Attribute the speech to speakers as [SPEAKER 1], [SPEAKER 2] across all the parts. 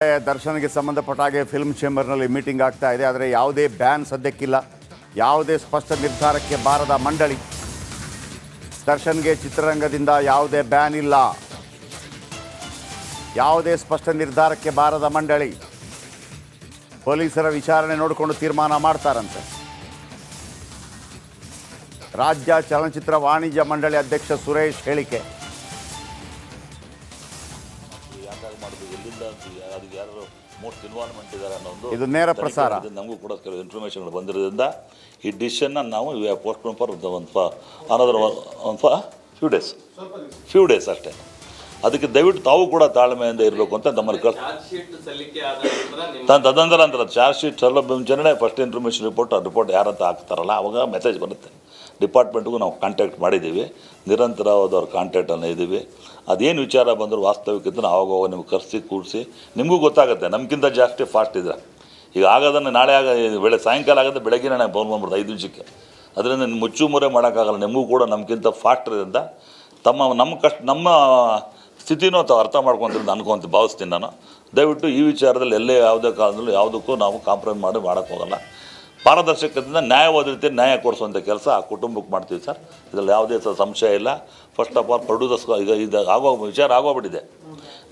[SPEAKER 1] ದರ್ಶನ್ಗೆ ಸಂಬಂಧಪಟ್ಟ ಹಾಗೆ ಫಿಲ್ಮ್ ಚೇಂಬರ್ನಲ್ಲಿ ಮೀಟಿಂಗ್ ಆಗ್ತಾ ಇದೆ. ಆದರೆ ಯಾವುದೇ ಬ್ಯಾನ್ ಸದ್ಯಕ್ಕಿಲ್ಲ, ಯಾವುದೇ ಸ್ಪಷ್ಟ ನಿರ್ಧಾರಕ್ಕೆ ಬಾರದ ಮಂಡಳಿ. ದರ್ಶನ್ಗೆ ಚಿತ್ರರಂಗದಿಂದ ಯಾವುದೇ ಬ್ಯಾನ್ ಇಲ್ಲ, ಯಾವುದೇ ಸ್ಪಷ್ಟ ನಿರ್ಧಾರಕ್ಕೆ ಬಾರದ ಮಂಡಳಿ. ಪೊಲೀಸರ ವಿಚಾರಣೆ ನೋಡಿಕೊಂಡು ತೀರ್ಮಾನ ಮಾಡ್ತಾರಂತೆ. ರಾಜ್ಯ ಚಲನಚಿತ್ರ ವಾಣಿಜ್ಯ ಮಂಡಳಿ ಅಧ್ಯಕ್ಷ ಸುರೇಶ್ ಹೇಳಿಕೆ.
[SPEAKER 2] ಮೋಸ್ಟ್ ಇನ್ವಾಲ್ವ್ಮೆಂಟ್ ಇದ್ದಾರೆ ಅನ್ನೋದು
[SPEAKER 1] ಇದು ನೇರ ಪ್ರಸಾರ.
[SPEAKER 2] ನಮಗೂ ಕೂಡ ಕೆಲವು ಇನ್ಫಾರ್ಮೇಷನ್ಗಳು ಬಂದಿರೋದ್ರಿಂದ ಈ ಡಿಸಿಷನ್ನ ನಾವು postpone for another few days ಅಷ್ಟೇ. ಅದಕ್ಕೆ ದಯವಿಟ್ಟು ತಾವು ಕೂಡ ತಾಳ್ಮೆಯಿಂದ ಇರಬೇಕು ಅಂತ ನಮ್ಮಲ್ಲಿ ತದಂತರ ಅಂತಾರೆ. ಚಾರ್ಜ್ ಶೀಟ್ ಸಲ್ಲ ಮುಂಚೆನೇ ಫಸ್ಟ್ ಇನ್ಫಾರ್ಮೇಷನ್ ರಿಪೋರ್ಟ್ ಯಾರಂತ ಹಾಕ್ತಾರಲ್ಲ ಅವಾಗ ಮೆಸೇಜ್ ಬರುತ್ತೆ. ಡಿಪಾರ್ಟ್ಮೆಂಟ್ಗೂ ನಾವು ಕಾಂಟ್ಯಾಕ್ಟ್ ಮಾಡಿದ್ದೀವಿ, ನಿರಂತರವಾದವ್ರ ಕಾಂಟ್ಯಾಕ್ಟನ್ನು ಇದ್ದೀವಿ. ಅದೇನು ವಿಚಾರ ಬಂದರೂ ವಾಸ್ತವಿಕತೆ ಆವಾಗ ನಿಮ್ಗೆ ಕರೆಸಿ ಕೂಡಿಸಿ ನಿಮಗೂ ಗೊತ್ತಾಗುತ್ತೆ. ನಮಗಿಂತ ಜಾಸ್ತಿ ಫಾಸ್ಟ್ ಇದ್ರೆ ಈಗ ಆಗೋದನ್ನು ನಾಳೆ ಸಾಯಂಕಾಲ ಆಗೋದು ಬೆಳಗ್ಗೆ ನಾನು ಫೋನ್ ಮಾಡ್ಬಿಡ್ದು 5 ನಿಮಿಷಕ್ಕೆ. ಅದರಿಂದ ಮುಚ್ಚು ಮುರೆ ಮಾಡೋಕ್ಕಾಗಲ್ಲ. ನಿಮಗೂ ಕೂಡ ನಮಗಿಂತ ಫಾಸ್ಟ್ ಇರೋದ್ರಿಂದ ನಮ್ಮ ಸ್ಥಿತಿನೂ ತಾವು ಅರ್ಥ ಮಾಡ್ಕೊತಿರೋದು ಅನ್ಕೊಂತ ಭಾವಿಸ್ತೀನಿ ನಾನು. ದಯವಿಟ್ಟು ಈ ವಿಚಾರದಲ್ಲಿ ಎಲ್ಲೇ ಯಾವುದೇ ಕಾಲದಲ್ಲೂ ಯಾವುದಕ್ಕೂ ನಾವು ಕಾಂಪ್ರಮೈಸ್ ಮಾಡೋಕ್ಕೆ ಹೋಗಲ್ಲ. ಪಾರದರ್ಶಕತೆಯಿಂದ ನ್ಯಾಯವಾದ ರೀತಿ ನ್ಯಾಯ ಕೊಡಿಸುವಂಥ ಕೆಲಸ ಆ ಕುಟುಂಬಕ್ಕೆ ಮಾಡ್ತೀವಿ ಸರ್. ಇದರಲ್ಲಿ ಯಾವುದೇ ಸಂಶಯ ಇಲ್ಲ. ಫಸ್ಟ್ ಆಫ್ ಆಲ್ ಪ್ರೊಡ್ಯೂಸರ್ಸ್ ಇದು ವಿಚಾರ ಆಗೋಗ್ಬಿಟ್ಟಿದೆ.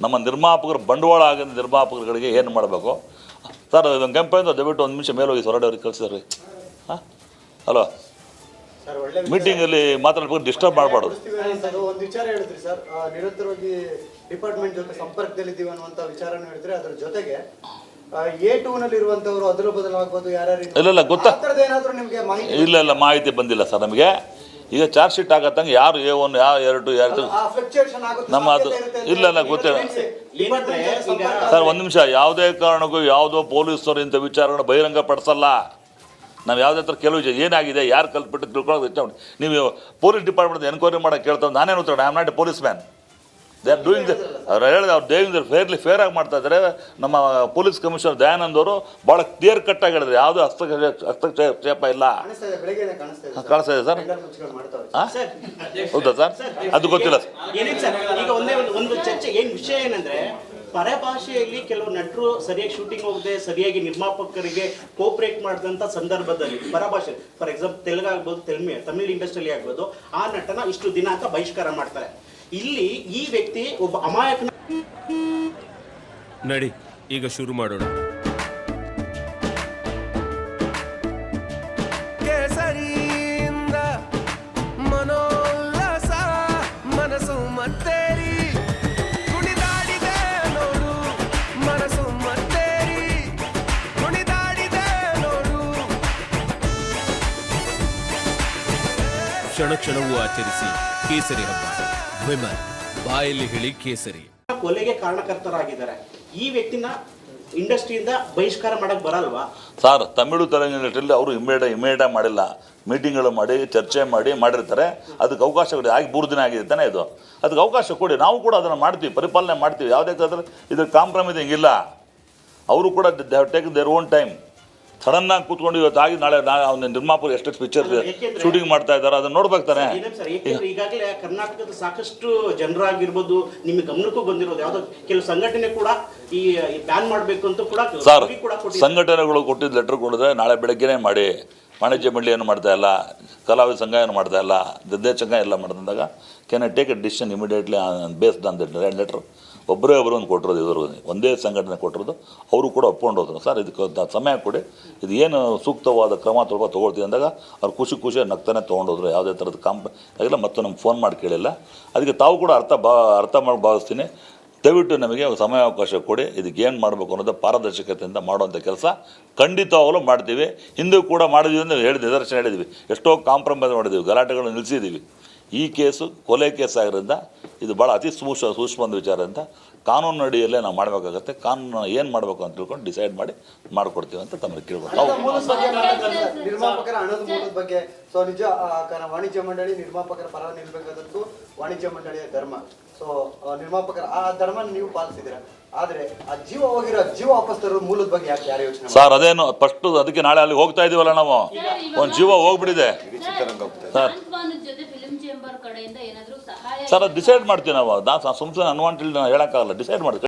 [SPEAKER 2] ನಮ್ಮ ನಿರ್ಮಾಪಕರು ಬಂಡವಾಳ ಆಗಿದ್ದ ನಿರ್ಮಾಪಕರುಗಳಿಗೆ ಏನು ಮಾಡಬೇಕು ಸರ್? ಕೆಂಪೆಂದು ದಯವಿಟ್ಟು 1 ನಿಮಿಷ ಮೇಲೆ ಹೋಗಿ ಹೊರಡವ್ರಿಗೆ ಕಳಿಸಿದ್ರಿ. ಹಾಂ ಹಲೋ, ಮೀಟಿಂಗಲ್ಲಿ ಮಾತಾಡ್ಬೇಕು, ಡಿಸ್ಟರ್ಬ್ ಮಾಡಬಾರ್ದು.
[SPEAKER 3] ಒಂದು ವಿಚಾರ ಹೇಳಿದ್ರಿ ಸರ್, ನಿರಂತರವಾಗಿ ಡಿಪಾರ್ಟ್ಮೆಂಟ್ ಜೊತೆ ಸಂಪರ್ಕದಲ್ಲಿದ್ದೀವಿ ಅನ್ನುವಂಥ ವಿಚಾರನ ಹೇಳಿದ್ರೆ, ಅದರ ಜೊತೆಗೆ A2 ನಲ್ಲಿ ಇರುವಂತವರು ಅದಲು ಬದಲಾಗಬಹುದು ಯಾರ್ಯಾರು
[SPEAKER 2] ಇಲ್ಲ ಗೊತ್ತಾ?
[SPEAKER 3] ಇಲ್ಲ
[SPEAKER 2] ಮಾಹಿತಿ ಬಂದಿಲ್ಲ ಸರ್ ನಮಗೆ. ಈಗ ಚಾರ್ಜ್ ಶೀಟ್ ಆಗತ್ತಂಗೆ ಯಾರು A1 A2 ಯಾರು ನಮ್ಮ ಅದು ಇಲ್ಲ ಗೊತ್ತಿಲ್ಲ ಸರ್. 1 ನಿಮಿಷ, ಯಾವುದೇ ಕಾರಣಕ್ಕೂ ಯಾವುದೋ ಪೊಲೀಸರು ಇಂಥ ವಿಚಾರಗಳನ್ನ ಬಹಿರಂಗ ಪಡಿಸಲ್ಲ. ನಾವು ಯಾವುದೇ ಥರ ಕೆಲವು ಏನಾಗಿದೆ ಯಾರು ಕಲ್ಪಿಟ್ಟು ತಿಳ್ಕೊಳ್ಳೋದು ಇಷ್ಟ. ನೀವು ಪೊಲೀಸ್ ಡಿಪಾರ್ಟ್ಮೆಂಟ್ ಎನ್ಕ್ವೈರಿ ಮಾಡೋಕ್ಕೆ ಕೇಳ್ತಾರೆ, ನಾನೇನು ಉತ್ತರ? I am not A police man. They are doing ಅವ್ರು ಹೇಳಿದ ಅವ್ರು ಡೂಯಿಂಗ್ ಫೇರ್ ಆಗಿ ಮಾಡ್ತಾ ಇದ್ದಾರೆ. ನಮ್ಮ ಪೊಲೀಸ್ ಕಮಿಷನರ್ ದಯಾನಂದ್ ಅವರು ಭಾಳ ಕ್ಲಿಯರ್ ಕಟ್ಟಾಗಿ ಹೇಳಿದ್ರು, ಯಾವುದೂ ಹಸ್ತಕ್ಷೇಪ ಇಲ್ಲ. ಕಾಣಿಸ್ತಾ ಇದೆ ಸರ್? ಹೌದಾ ಸರ್? ಅದು ಗೊತ್ತಿಲ್ಲ
[SPEAKER 4] ಸರ್. ಈಗ ಒಂದು ಚರ್ಚೆ ಏನು ವಿಷಯ ಏನಂದ್ರೆ, ಪರಭಾಷೆಯಲ್ಲಿ ಕೆಲವು ನಟರು ಸರಿಯಾಗಿ ಶೂಟಿಂಗ್ ಹೋಗದೆ ಸರಿಯಾಗಿ ನಿರ್ಮಾಪಕರಿಗೆ ಕೋಪರೇಟ್ ಮಾಡಿದಂಥ ಸಂದರ್ಭದಲ್ಲಿ ಪರಭಾಷೆ, ಫಾರ್ ಎಕ್ಸಾಂಪಲ್ ತೆಲುಗು ಆಗ್ಬೋದು, ತಮಿಳ್ ಇಂಡಸ್ಟ್ರಿಯಲ್ಲಿ ಆಗ್ಬೋದು, ಆ ನಟನ ಇಷ್ಟು ದಿನ ಅಂತ ಬಹಿಷ್ಕಾರ ಮಾಡ್ತಾರೆ. ಇಲ್ಲಿ ಈ ವ್ಯಕ್ತಿ ಒಬ್ಬ ಅಮಾಯಕನ
[SPEAKER 5] ನಡಿ ಈಗ ಶುರು ಮಾಡೋಣ. ಕೇಸರಿಯಿಂದ ಮನೋಲ್ಲಾಸ ಮನಸ್ಸು ಮತ್ತೇರಿ ಕುಣಿದಾಡಿದೆ ನೋಡು, ಮನಸ್ಸು ಮತ್ತೇರಿ ಕುಣಿದಾಡಿದೆ ನೋಡು. ಕ್ಷಣ ಕ್ಷಣವೂ ಆಚರಿಸಿ ಕೇಸರಿ ಹಬ್ಬ. ವಿಮಲ್ ಬಾಯಲ್ಲಿ ಹೇಳಿ ಕೇಸರಿ.
[SPEAKER 4] ಕೊಲೆಗೆ ಕಾರಣಕರ್ತರಾಗಿದ್ದಾರೆ. ಈ ವ್ಯಕ್ತಿನ ಇಂಡಸ್ಟ್ರಿಯಿಂದ ಬಹಿಷ್ಕಾರ ಮಾಡಕ್ ಬರಲ್ವಾ
[SPEAKER 2] ಸರ್? ತಮಿಳು ತೆಲುಗು ಇಂಡಸ್ಟ್ರಿಯಲ್ಲಿ ಅವರು ಇಮಿಡಿಯೇಟ್ ಮಾಡಿಲ್ಲ. ಮೀಟಿಂಗ್ಗಳು ಮಾಡಿ ಚರ್ಚೆ ಮಾಡಿರ್ತಾರೆ. ಅದಕ್ಕೆ ಅವಕಾಶ ಕೊಡಿ. ಆಗಿ 3 ದಿನ ಆಗಿದೆ ತಾನೇ ಇದು. ಅದಕ್ಕೆ ಅವಕಾಶ ಕೊಡಿ. ನಾವು ಕೂಡ ಅದನ್ನು ಮಾಡ್ತೀವಿ, ಪರಿಪಾಲನೆ ಮಾಡ್ತೀವಿ. ಯಾವುದೇ ಕಾದ್ರೆ ಇದು ಕಾಂಪ್ರಮೈಸ್ ಹಿಂಗಿಲ್ಲ. ಅವರು ಕೂಡ they have taken their own time. ಸಡನ್ನಾಗಿ ಕೂತ್ಕೊಂಡು ಇವತ್ತು ಆಗಿ ನಾಳೆ ಅವನ ನಿರ್ಮಾಪಕರು ಎಷ್ಟು ಪಿಕ್ಚರ್ ಶೂಟಿಂಗ್ ಮಾಡ್ತಾ ಇದ್ದಾರೆ ಅದನ್ನ ನೋಡ್ಬೇಕು ತಾನೆ.
[SPEAKER 4] ಈಗಾಗಲೇ ಕರ್ನಾಟಕದ ಸಾಕಷ್ಟು ಜನರಾಗಿರ್ಬೋದು, ನಿಮಗೆ ಗಮನಕ್ಕೂ ಬಂದಿರೋದು ಯಾವುದೋ ಕೆಲವು ಸಂಘಟನೆ ಕೂಡ ಈ ಬ್ಯಾನ್ ಮಾಡಬೇಕು ಅಂತ ಕೂಡ
[SPEAKER 2] ಸರ್ ಸಂಘಟನೆಗಳು ಕೊಟ್ಟಿದ್ದು ಲೆಟರ್ ಕೊಡಿದ್ರೆ ನಾಳೆ ಬೆಳಗ್ಗೆನೇ ಮಾಡಿ. ವಾಣಿಜ್ಯ ಮಂಡಳಿ ಏನು ಮಾಡ್ತಾ ಇಲ್ಲ, ಕಲಾವಿದ ಸಂಘ ಏನು ಮಾಡ್ತಾ ಇಲ್ಲ, ನಿರ್ದೇಶಕ ಸಂಘ ಎಲ್ಲ ಮಾಡಿದಾಗ can I take A decision immediately based on that letter. ಒಬ್ಬರೇ ಒಂದು ಕೊಟ್ಟಿರೋದು, ಇವರು ಒಂದೇ ಸಂಘಟನೆ ಕೊಟ್ಟಿರೋದು. ಅವರು ಕೂಡ ಒಪ್ಕೊಂಡು ಹೋದ್ರು. ಸರ್ ಇದಕ್ಕೆ ಸಮಯ ಕೊಡಿ, ಇದು ಏನು ಸೂಕ್ತವಾದ ಕ್ರಮ ತೊಗೊಳ್ತೀವಿ ಅಂದಾಗ ಅವ್ರು ಖುಷಿಯಾಗಿ ನಗ್ತಾನೆ ತೊಗೊಂಡೋದ್ರು. ಯಾವುದೇ ಥರದ ಆಗಿಲ್ಲ. ಮತ್ತು ನಮ್ಗೆ ಫೋನ್ ಮಾಡಿ ಕೇಳಿಲ್ಲ. ಅದಕ್ಕೆ ತಾವು ಕೂಡ ಅರ್ಥ ಮಾಡಿ ಭಾವಿಸ್ತೀನಿ. ದಯವಿಟ್ಟು ನಮಗೆ ಸಮಯಾವಕಾಶ ಕೊಡಿ. ಇದಕ್ಕೆ ಏನು ಮಾಡಬೇಕು ಅನ್ನೋದು ಪಾರದರ್ಶಕತೆಯಿಂದ ಮಾಡುವಂಥ ಕೆಲಸ ಖಂಡಿತವಾಗಲೂ ಮಾಡ್ತೀವಿ. ಹಿಂದೂ ಕೂಡ ಮಾಡಿದ್ವಿ ಅಂತ ನಿದರ್ಶನ ಹೇಳಿದ್ವಿ. ಎಷ್ಟೋ ಕಾಂಪ್ರಮೈಸ್ ಮಾಡಿದ್ದೀವಿ, ಗಲಾಟೆಗಳನ್ನು ನಿಲ್ಲಿಸಿದ್ದೀವಿ. ಈ ಕೇಸು ಕೊಲೆ ಕೇಸ್ ಆಗಿರೋದ್ರಿಂದ ಇದು ಭಾಳ ಅತಿ ಸೂಕ್ಷ್ಮವಾದ ವಿಚಾರದಿಂದ ಕಾನೂನು ಅಡಿಯಲ್ಲೇ ನಾವು ಮಾಡಬೇಕಾಗತ್ತೆ. ಕಾನೂನು ಏನು ಮಾಡಬೇಕು ಅಂತ ತಿಳ್ಕೊಂಡು ಡಿಸೈಡ್ ಮಾಡಿಕೊಡ್ತೀವಿ ಅಂತ ತಮಗೆ ಕೇಳ್ಬೋದು.
[SPEAKER 3] ನಿರ್ಮಾಪಕರ ಹಣದ ಮೂಲದ ಬಗ್ಗೆ ಸೊ ನಿಜ ವಾಣಿಜ್ಯ ಮಂಡಳಿ ನಿರ್ಮಾಪಕರ ಪರ ನಿಲ್ಬೇಕಾದದ್ದು ವಾಣಿಜ್ಯ ಮಂಡಳಿಯ ಧರ್ಮ. ಸೊ ನಿರ್ಮಾಪಕರ ಆ ಧರ್ಮ ನೀವು ಪಾಲಿಸಿದ್ದೀರಾ. ಆದ್ರೆ ಆ ಜೀವ ಹೋಗಿರೋ ಜೀವ ವಾಪಸ್ ತರೋ ಮೂಲದ ಬಗ್ಗೆ ಯಾರು ಯೋಚನೆ
[SPEAKER 2] ಸರ್? ಅದೇನು ಫಸ್ಟ್ ಅದಕ್ಕೆ ನಾಳೆ ಅಲ್ಲಿ ಹೋಗ್ತಾ ಇದೀವಲ್ಲ ನಾವು. ಒಂದು ಜೀವ ಹೋಗ್ಬಿಟ್ಟಿದೆ ಸರ್. ಸರ್ ಅದು ಡಿಸೈಡ್ ಮಾಡ್ತೀವಿ ನಾವು. ಸುಮ್ಮನೆ ಅನ್ವಾಂಟೆಡ್ ಹೇಳೋಕ್ಕಾಗಲ್ಲ. ಡಿಸೈಡ್ ಮಾಡ್ತೀವಿ.